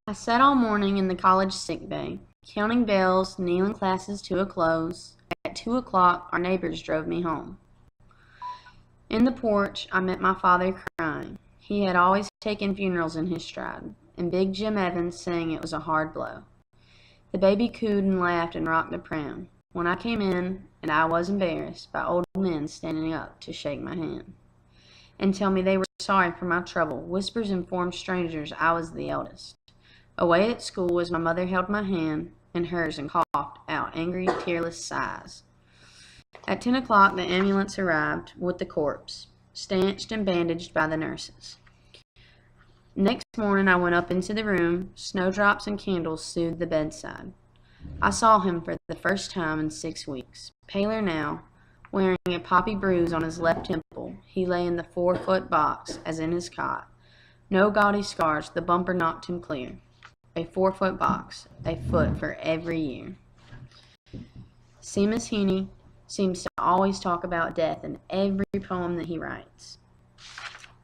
I sat all morning in the college sick bay, counting bells, kneeling classes to a close. At 2 o'clock, our neighbors drove me home. In the porch, I met my father crying. He had always taken funerals in his stride, and Big Jim Evans saying it was a hard blow. The baby cooed and laughed and rocked the pram. When I came in, and I was embarrassed by old men standing up to shake my hand and tell me they were sorry for my trouble, whispers informed strangers I was the eldest. Away at school, as my mother held my hand in hers and coughed out angry, tearless sighs. At 10 o'clock, the ambulance arrived with the corpse, stanched and bandaged by the nurses. Next morning, I went up into the room. Snowdrops and candles soothed the bedside. I saw him for the first time in 6 weeks. Paler now, wearing a poppy bruise on his left temple, he lay in the 4-foot box, as in his cot. No gaudy scars, the bumper knocked him clear. A 4-foot box, a foot for every year. Seamus Heaney seems to always talk about death in every poem that he writes.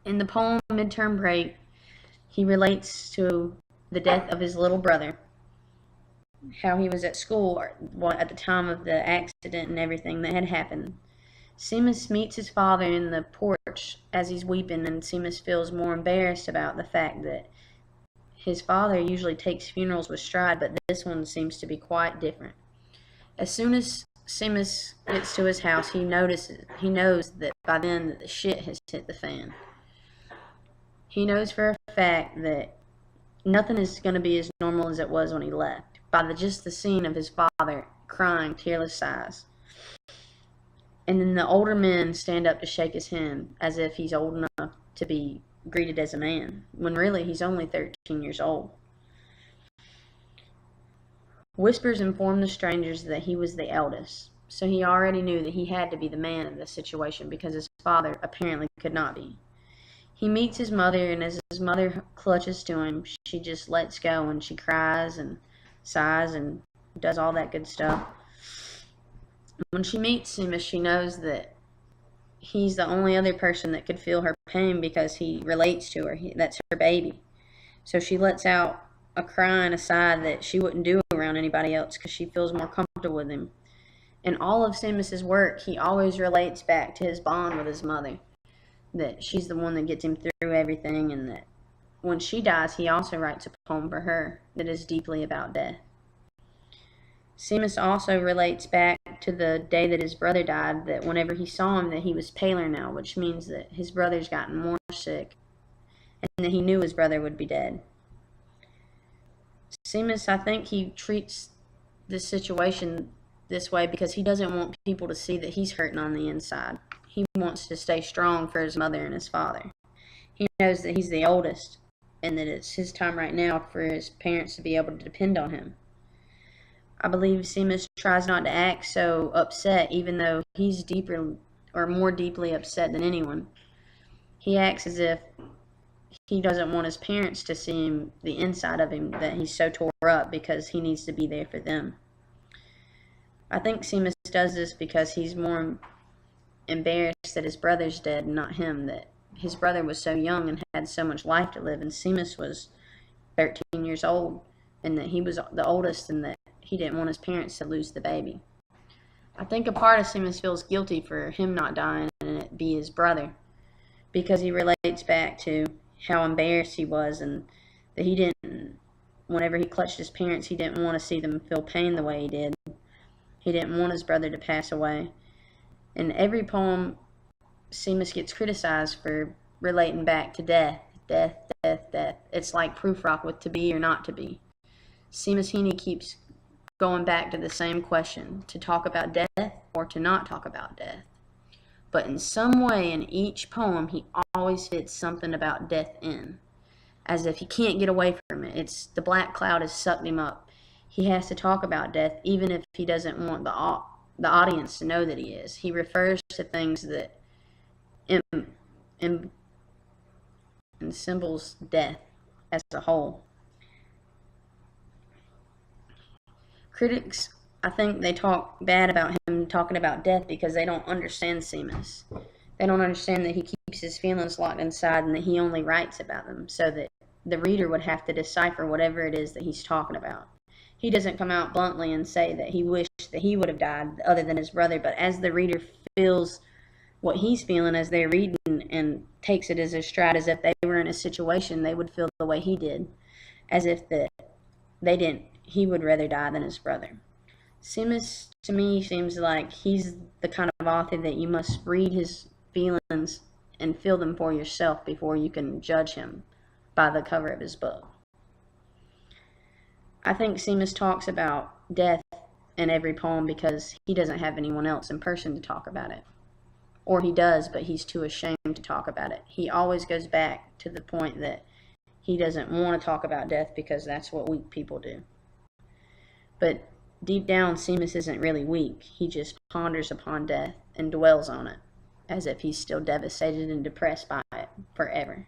In the poem Midterm Break, he relates to the death of his little brother, how he was at school at the time of the accident and everything that had happened. Seamus meets his father in the porch as he's weeping, and Seamus feels more embarrassed about the fact that his father usually takes funerals with stride, but this one seems to be quite different. As soon as Seamus gets to his house, he knows that by then that the shit has hit the fan. He knows for a fact that nothing is going to be as normal as it was when he left, by just the scene of his father crying tearless sighs. And then the older men stand up to shake his hand as if he's old enough to be greeted as a man, when really he's only 13 years old. Whispers informed the strangers that he was the eldest, so he already knew that he had to be the man of the situation because his father apparently could not be. He meets his mother, and as his mother clutches to him, she just lets go and she cries and sighs and does all that good stuff. When she meets him, she knows that he's the only other person that could feel her pain because he relates to her. That's her baby. So she lets out a cry and a sigh that she wouldn't do around anybody else because she feels more comfortable with him. In all of Seamus's work, he always relates back to his bond with his mother, that she's the one that gets him through everything, and that when she dies, he also writes a poem for her that is deeply about death. Seamus also relates back to the day that his brother died, that whenever he saw him, that he was paler now, which means that his brother's gotten more sick, and that he knew his brother would be dead. Seamus, I think he treats this situation this way because he doesn't want people to see that he's hurting on the inside. He wants to stay strong for his mother and his father. He knows that he's the oldest, and that it's his time right now for his parents to be able to depend on him. I believe Seamus tries not to act so upset, even though he's deeper or more deeply upset than anyone. He acts as if he doesn't want his parents to see him, the inside of him, that he's so tore up, because he needs to be there for them. I think Seamus does this because he's more embarrassed that his brother's dead and not him, that his brother was so young and had so much life to live, and Seamus was 13 years old, and that he was the oldest, and that he didn't want his parents to lose the baby. I think a part of Seamus feels guilty for him not dying and it be his brother, because he relates back to how embarrassed he was, and that he didn't, whenever he clutched his parents, he didn't want to see them feel pain the way he did. He didn't want his brother to pass away. In every poem, Seamus gets criticized for relating back to death, death, death, death. It's like proof rock with to be or not to be. Seamus Heaney keeps going back to the same question, to talk about death or to not talk about death. But in some way in each poem, he always fits something about death in, as if he can't get away from it. It's the black cloud has sucked him up. He has to talk about death, even if he doesn't want the audience to know that he is. He refers to things that symbols death as a whole. Critics, I think they talk bad about him talking about death because they don't understand Seamus. They don't understand that he keeps his feelings locked inside and that he only writes about them so that the reader would have to decipher whatever it is that he's talking about. He doesn't come out bluntly and say that he wished that he would have died other than his brother, but as the reader feels what he's feeling as they're reading and takes it as a stride, as if they were in a situation, they would feel the way he did, as if he would rather die than his brother. Seamus, to me, seems like he's the kind of author that you must read his feelings and feel them for yourself before you can judge him by the cover of his book. I think Seamus talks about death in every poem because he doesn't have anyone else in person to talk about it. Or he does, but he's too ashamed to talk about it. He always goes back to the point that he doesn't want to talk about death because that's what weak people do. But deep down, Seamus isn't really weak. He just ponders upon death and dwells on it as if he's still devastated and depressed by it forever.